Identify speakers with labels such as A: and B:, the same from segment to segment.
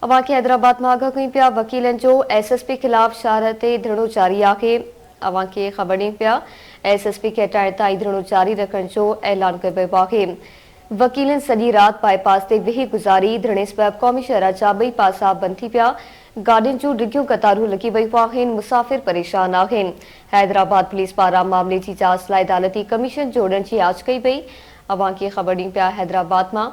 A: अवां खे हैदराबाद में आगाह कयूं पिया वकीलन जो एसएसपी खिलाफ शहर ते धरणो जारी आहे। अवां खे ख़बर ॾियूं पिया एसएसपी खे हटाइण ताईं धरणो जारी रखण जो ऐलान कयो पियो आहे। वकीलन सॼी रात बाईपास ते वेही गुज़ारी। धरणे सबब क़ौमी शहर जा ॿई पासा बंदि थी पिया। गाॾियुनि जूं डिघियूं कतारूं लॻी वयूं आहिनि। मुसाफ़िर परेशान आहिनि। हैदराबाद पुलिस पारां मामले जी जांच लाइ अदालती कमीशन जोड़ण जी आछ कई वई। अवां खे ख़बर ॾियूं पिया हैदराबाद मां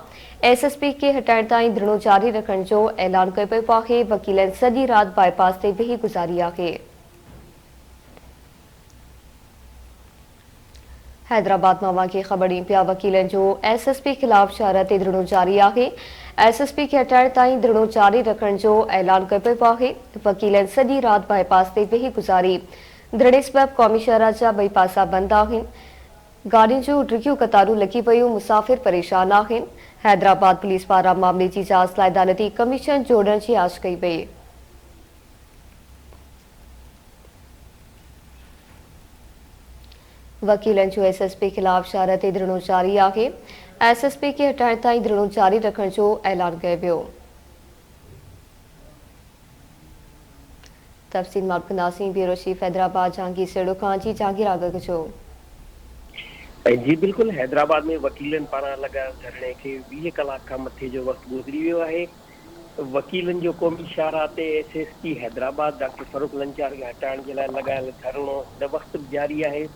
A: एसएसपी खे हटाइण ताईं धरणो जारी रखण जो ऐलान कयो पियो आहे। वकीलनि सॼी रात बाईपास ते वेही गुज़ारी आहे। हैदराबाद में अवां खे ख़बर ॾियूं पिया वकीलनि जो एसएसपी खिलाफ शहर ते धरणो जारी आहे। एसएसपी खे हटाइण ताईं धरणो जारी रखण जो ऐलान कयो पियो आहे। वकीलनि सॼी रात बाईपास ते वेही गुज़ारी। धरणे सबब क़ौमी शहर जा ॿई पासा बंदि आहिनि। गाॾियुनि जूं डिघियूं कतारूं लॻी पयूं। मुसाफ़िर परेशान आहिनि। हैदराबाद पुलिस पारां मामले जी जांच लाइ अदालती कमीशन जोड़ण जी आछ कई वई। वकीलन जो एसएसपी खिलाफ शहर ते धरणो जारी आहे। एसएसपी खे हटाइण ताईं धरणो जारी रखण जो ऐलान कयो वियो। तफ़सील मालूम कंदासीं ब्यूरो चीफ हैदराबाद जहांगीर सेड़ो खां। जी जहांगीर आगाह कजो।
B: जी बिल्कुल हैदराबाद में वकीलन पारां लॻायल धरणे खे 20 कलाक खां मथे जो वक़्तु गुज़री वियो आहे। वकीलन जो क़ौमी शाहराह ते एसएसपी हैदराबाद डॉक्टर फ़ारूक लंचार खे हटाइण जे लाइ लॻायल धरणो हिन वक़्तु जारी आहे।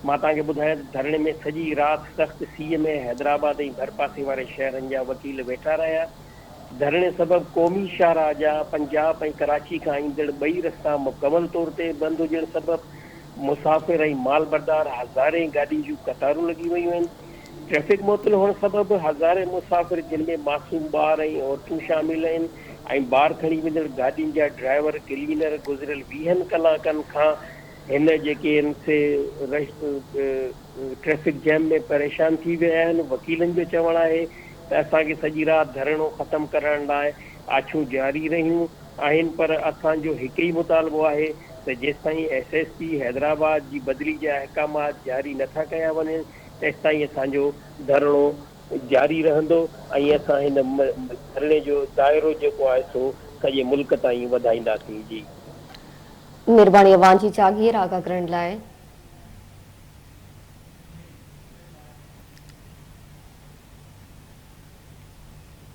B: मां तव्हांखे ॿुधायां त धरणे में सॼी राति सख़्त सीअ में हैदराबाद ऐं भरपासे वारे शहरनि जा वकील वेठा रहिया। धरणे सबबि क़ौमी शाहराह जा पंजाब ऐं कराची खां ईंदड़ ॿई रस्ता मुकमल तौर ते बंदि हुजण सबबि मुसाफ़िर ऐं माल बरदार हज़ारे गाॾियुनि जूं कतारूं लॻी वयूं आहिनि। ट्रैफ़िक मुअतल हुअण सबबि हज़ारे मुसाफ़िर जिन में मासूम ॿार ऐं औरतूं शामिल आहिनि ऐं ॿार खणी वेंदड़ गाॾियुनि जा ड्राइवर क्लीनर गुज़िरियल 20 कलाकनि खां हिन जेके आहिनि से ट्रैफ़िक जैम में परेशान थी विया आहिनि। वकीलनि जो चवणु आहे त असांखे सॼी राति धरणो ख़तमु करण लाइ आछूं जारी रहियूं आहिनि, पर असांजो हिकु ई मुतालबो आहे त जेसिताईं एसएसपी हैदराबाद जी बदिली जा अहकामात जारी नथा कया वञनि तेसिताईं असांजो धरणो जारी रहंदो ऐं असां हिन धरणे जो दाइरो जेको आहे सो सॼे मुल्क ताईं वधाईंदासीं। जी
A: मेहरबानी अवां जी जहांगीर आगाह करण लाइ।